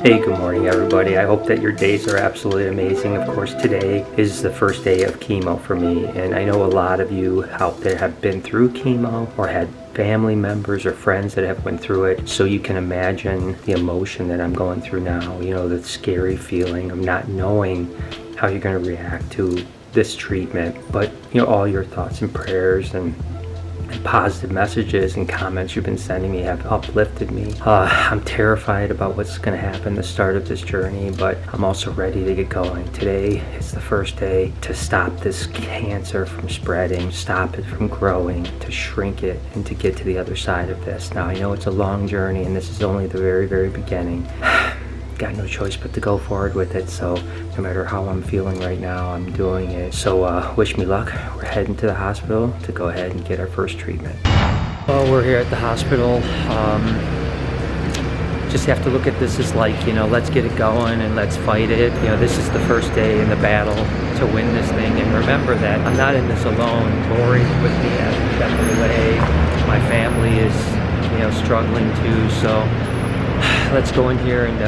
Hey, good morning everybody. I hope that your days are absolutely amazing. Of course, today is the first day of chemo for me, and I know a lot of you out there have been through chemo or had family members or friends that have went through it, so you can imagine the emotion that I'm going through now. You know, the scary feeling of not knowing how you're going to react to this treatment, but you know, all your thoughts and prayers and positive messages and comments you've been sending me have uplifted me. I'm terrified about what's going to happen the start of this journey, but I'm also ready to get going. Today is the first day to stop this cancer from spreading, stop it from growing, to shrink it, and to get to the other side of this. Now, I know it's a long journey, and this is only the very, very beginning. Got no choice but to go forward with it, so no matter how I'm feeling right now, I'm doing it. So wish me luck. We're heading to the hospital to go ahead and get our first treatment. Well, we're here at the hospital. Just have to look at this as like, you know, let's get it going and let's fight it. You know, this is the first day in the battle to win this thing, and remember that I'm not in this alone. Lori's with me every step of the way. My family is, you know, struggling too, so let's go in here and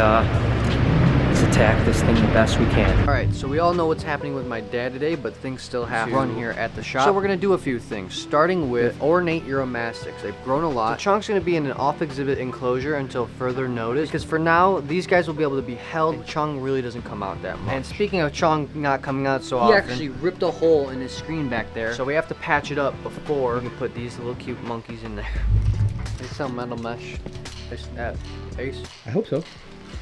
let's attack this thing the best we can. Alright, so we all know what's happening with my dad today, but things still have to run here at the shop. So we're going to do a few things, starting with ornate uromastics. They've grown a lot. The chunk's going to be in an off-exhibit enclosure until further notice, because for now, these guys will be able to be held, and Chung really doesn't come out that much. And speaking of Chung not coming out so often, he actually ripped a hole in his screen back there, so we have to patch it up before we can put these little cute monkeys in there. They sell metal mesh. Ace? I hope so.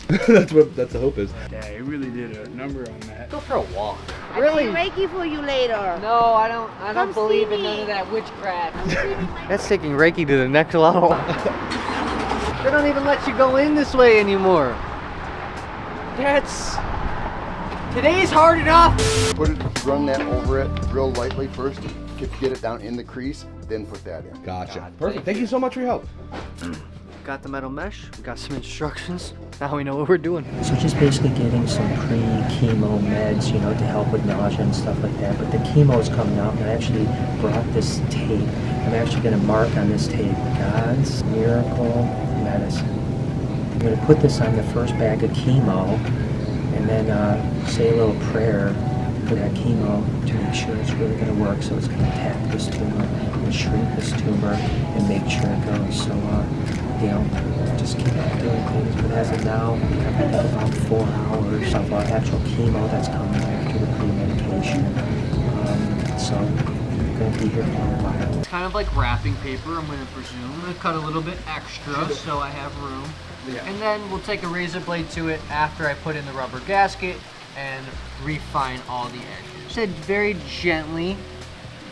That's the hope is. Yeah, he really did a number on that. Go for a walk. Really? I'll Reiki for you later. No, I don't believe in none of that witchcraft. That's taking Reiki to the next level. They don't even let you go in this way anymore. Today's hard enough. Run that over it real lightly first to get it down in the crease, then put that in. Gotcha. Perfect. Thank you so much for your help. Got the metal mesh, we got some instructions, now we know what we're doing. So just basically getting some pre-chemo meds, you know, to help with nausea and stuff like that. But the chemo is coming out, and I actually brought this tape. I'm actually going to mark on this tape, God's Miracle Medicine. I'm going to put this on the first bag of chemo, and then say a little prayer for that chemo to make sure it's really going to work. So it's going to attack this tumor and shrink this tumor and make sure it goes. So, you know, just keep on doing things. But as of now, I think about 4 hours of actual chemo that's coming after the pre-medication. So I'm going to be here for a while. It's kind of like wrapping paper, I'm going to presume. I'm going to cut a little bit extra so I have room. Yeah. And then we'll take a razor blade to it after I put in the rubber gasket and refine all the edges. Said very gently,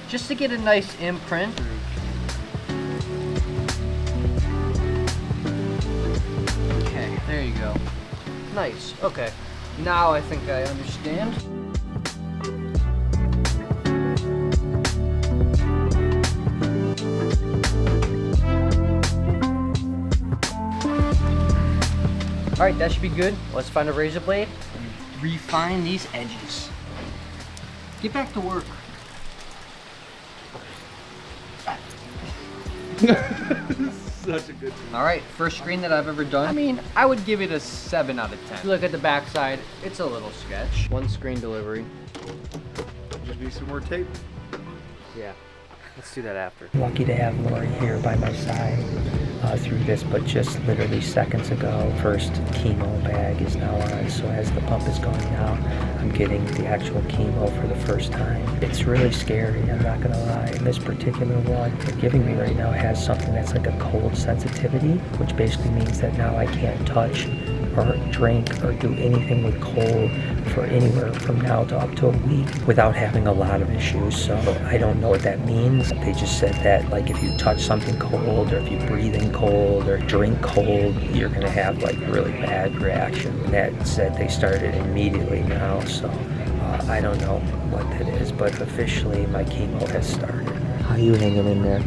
just to get a nice imprint. Okay, there you go. Nice, okay. Now I think I understand. Alright, that should be good. Let's find a razor blade and refine these edges. Get back to work. Such a good team. Alright, first screen that I've ever done. I mean, I would give it a 7 out of 10. Look at the back side, it's a little sketch. One screen delivery. Just need some more tape. Yeah, let's do that after. Lucky to have Lori here by my side through this, but just literally seconds ago, first chemo bag is now on. So as the pump is going out, I'm getting the actual chemo for the first time. It's really scary, I'm not gonna lie. And this particular one they're giving me right now has something that's like a cold sensitivity, which basically means that now I can't touch or drink or do anything with cold for anywhere from now to up to a week without having a lot of issues. So I don't know what that means. They just said that like if you touch something cold or if you breathe in cold or drink cold, you're gonna have like really bad reaction. That said they started immediately now, so I don't know what that is, but officially my chemo has started. How are you hanging in there?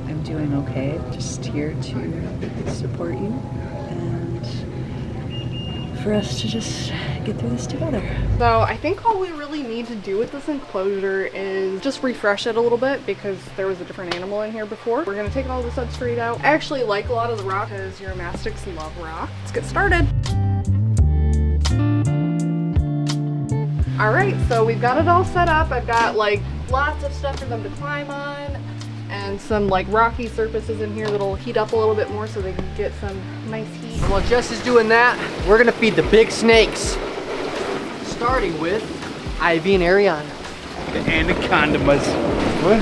I'm doing okay. Just here to support you and for us to just get through this together. So I think all we really need to do with this enclosure is just refresh it a little bit because there was a different animal in here before. We're gonna take all the substrate out. I actually like a lot of the rock because uromastyx love rock. Let's get started. All right, so we've got it all set up. I've got like lots of stuff for them to climb on and some like rocky surfaces in here that'll heat up a little bit more so they can get some nice heat. And while Jess is doing that, we're gonna feed the big snakes. Starting with Ivy and Ariana. The anacondamas. What?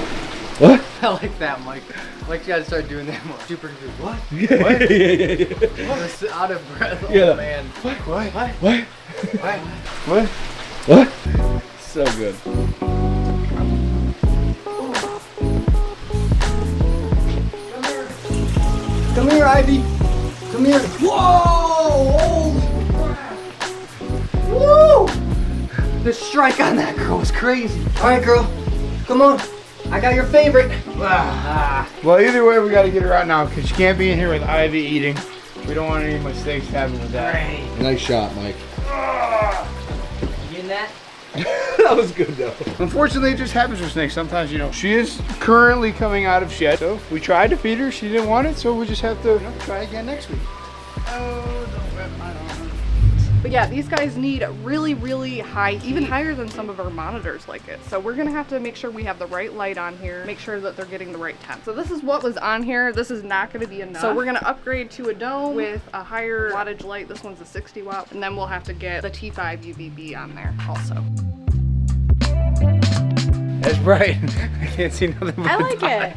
What? I like that, Mike. Like you gotta start doing that more. Super confused. What? Yeah, yeah. I was out of breath. Yeah. Oh man. What? What? What? What? What? What? So good. Come here, Ivy. Come here. Whoa! Holy crap! Woo! The strike on that girl was crazy. All right, girl. Come on. I got your favorite. Well, either way, we got to get her out now because she can't be in here with Ivy eating. We don't want any mistakes to happen with that. Nice shot, Mike. You in that? That was good though. Unfortunately, it just happens with snakes. Sometimes, you know, she is currently coming out of shed. So we tried to feed her. She didn't want it. So we just have to, you know, try again next week. Oh, don't whip my arm. But yeah, these guys need really, really high, even higher than some of our monitors like it. So we're gonna have to make sure we have the right light on here, make sure that they're getting the right temp. So this is what was on here. This is not gonna be enough. So we're gonna upgrade to a dome with a higher wattage light. This one's a 60 watt. And then we'll have to get the T5 UVB on there also. That's bright. I can't see nothing but I like it.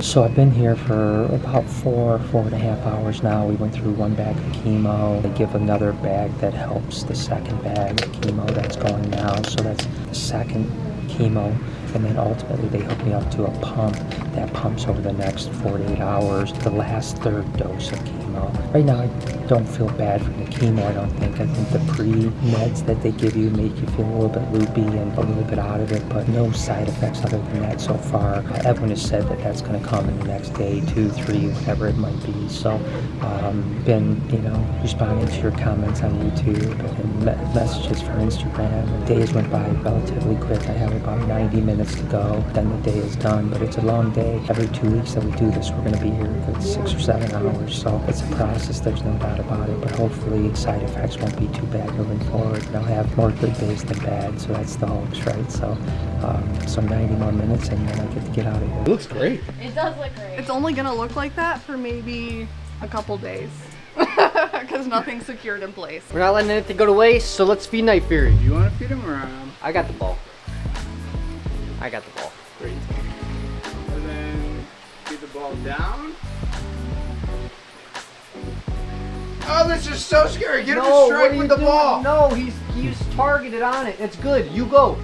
So I've been here for about 4.5 hours now. We went through one bag of chemo. They give another bag that helps the second bag of chemo that's going now. So that's the second chemo. And then ultimately they hook me up to a pump that pumps over the next 4 to 8 hours, the last third dose of chemo. Right now I don't feel bad from the chemo, I don't think. I think the pre-meds that they give you make you feel a little bit loopy and a little bit out of it, but no side effects other than that so far. Everyone has said that that's going to come in the next day, 2, 3, whatever it might be. So been, you know, responding to your comments on YouTube and messages for Instagram. Days went by relatively quick. I have about 90 minutes to go, then the day is done, but it's a long day. Every 2 weeks that we do this, we're going to be here a good 6 or 7 hours, so it's a process, there's no doubt about it, but hopefully side effects won't be too bad moving forward, and I'll have more good days than bad, so that's the hopes, right? So 90 more minutes and then I get to get out of here. It looks great. It does look great. It's only gonna look like that for maybe a couple days because nothing's secured in place. We're not letting anything go to waste, so let's feed Night Fury. You want to feed him or I got the ball. I got the ball. great. And then feed the ball down. Oh, this is so scary. Get him to strike with the ball. No, he's targeted on it. It's good. You go.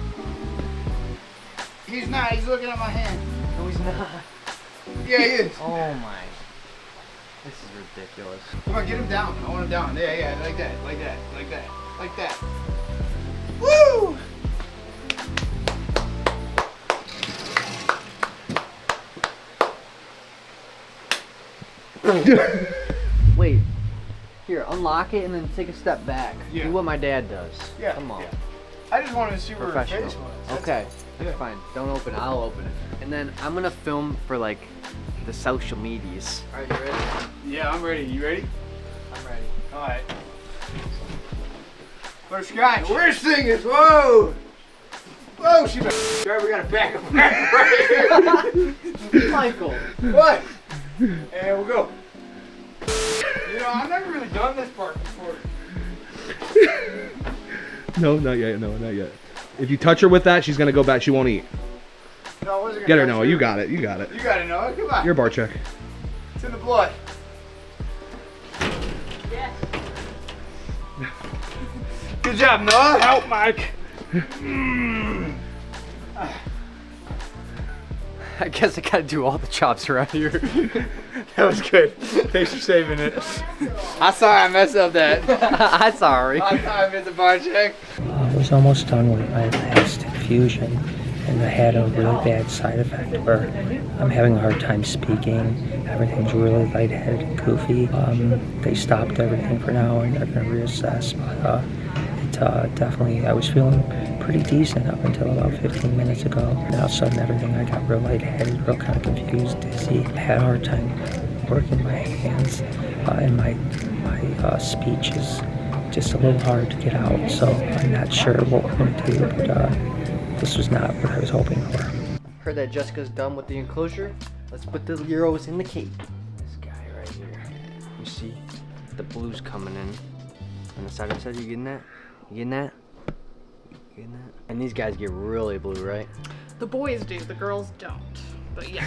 He's not. He's looking at my hand. No, he's not. Yeah, he is. Oh my. This is ridiculous. Come on, get him down. I want him down. Yeah, yeah, like that, like that, like that, like that. Woo! Wait. Here, unlock it and then take a step back. Yeah. Do what my dad does. Yeah. Come on. Yeah. I just wanted to see where her Professional. face was. That's Okay. it. That's fine. Don't open it. I'll open it. And then I'm gonna film for like the social medias. Alright, you ready? Yeah, I'm ready. You ready? I'm ready. Alright. First scratch. Worst thing is, whoa! Whoa, she Alright, we gotta back up right here. Michael. What? And we'll go. You know, I've never really done this part before. No, not yet. No, not yet. If you touch her with that, she's gonna go back. She won't eat. No, I wasn't gonna Get her, touch Noah. You got it. You got it. You gotta know it. Come on. You're Barczyk. It's in the blood. Yes. Good job, Noah. Help, Mike. I guess I gotta do all the chops around here. That was good. Thanks for saving it. I'm sorry I messed up that. I'm sorry. I'm sorry, Mr. Barczyk. I was almost done with my last infusion, and I had a really bad side effect where I'm having a hard time speaking. Everything's really lightheaded and goofy. They stopped everything for now, and they're going to reassess. But definitely I was feeling pretty decent up until about 15 minutes ago. And all of a sudden everything, I got real lightheaded, real kind of confused, dizzy. I had a hard time working my hands, and my speech is just a little hard to get out. So I'm not sure what we're going to do, but this was not what I was hoping for. Heard that Jessica's done with the enclosure. Let's put the Euros in the cage. This guy right here. You see the blues coming in on the side of the side. You getting that? You getting that? You getting that? And these guys get really blue, right? The boys do, the girls don't. But yeah.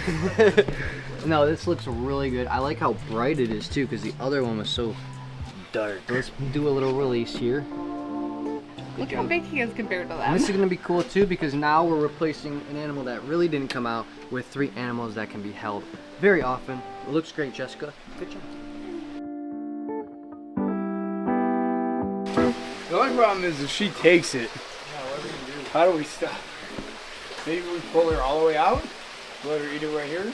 No, this looks really good. I like how bright it is too, because the other one was so dark. Let's do a little release here. Look how big he is compared to that. And this is gonna be cool too, because now we're replacing an animal that really didn't come out with 3 animals that can be held very often. It looks great, Jessica. Good job. The only problem is if she takes it, how do we stop? Maybe we pull her all the way out? Let her eat it right here?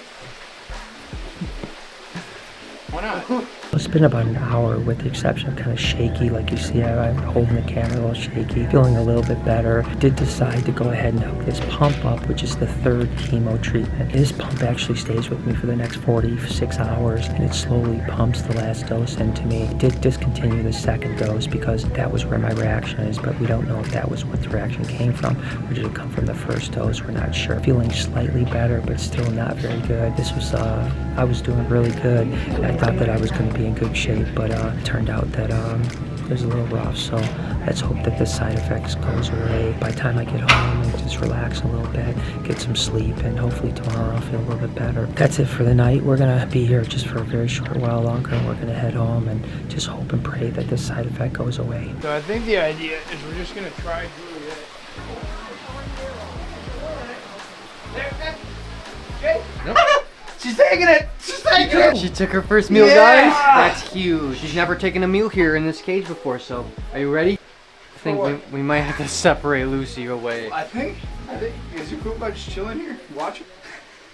Why not? It's been about an hour with the exception of kind of shaky, like you see I'm holding the camera a little shaky, feeling a little bit better. Did decide to go ahead and hook this pump up, which is the 3rd chemo treatment. This pump actually stays with me for the next 46 hours, and it slowly pumps the last dose into me. Did discontinue the 2nd dose because that was where my reaction is, but we don't know if that was what the reaction came from, or did it come from the 1st dose, we're not sure. Feeling slightly better, but still not very good. This was, I was doing really good, and I thought that I was going to be in good shape, but it turned out that it was a little rough, so let's hope that the side effects goes away by the time I get home and just relax a little bit, get some sleep, and hopefully tomorrow I'll feel a little bit better. That's it for the night. We're gonna be here just for a very short while longer, and we're gonna head home and just hope and pray that this side effect goes away. So I think the idea is we're just gonna try Juliet. Nope. She's taking it! She's taking it! She took her first meal, Yeah! guys. That's huge. She's never taken a meal here in this cage before, so are you ready? I think we might have to separate Lucy away. I think, is it cool about just chilling here? Watch it?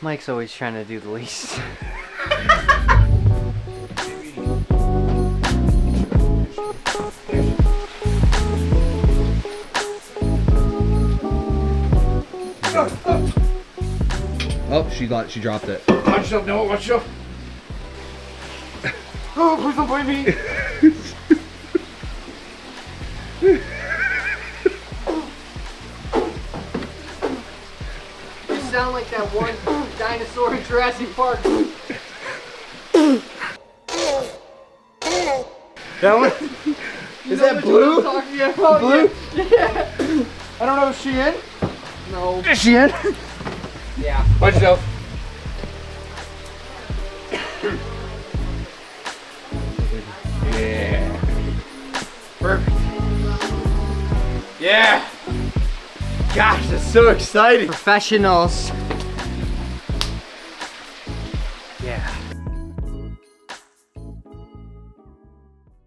Mike's always trying to do the least. Oh, she dropped it. Watch yourself, Noah, watch yourself. Oh, please don't blame me. You sound like that one dinosaur in Jurassic Park. That one? Is that blue? Blue? Yeah. I don't know, is she in? No. Is she in? Yeah. Watch yourself. Yeah. Perfect. Yeah. Gosh, that's so exciting. Professionals. Yeah.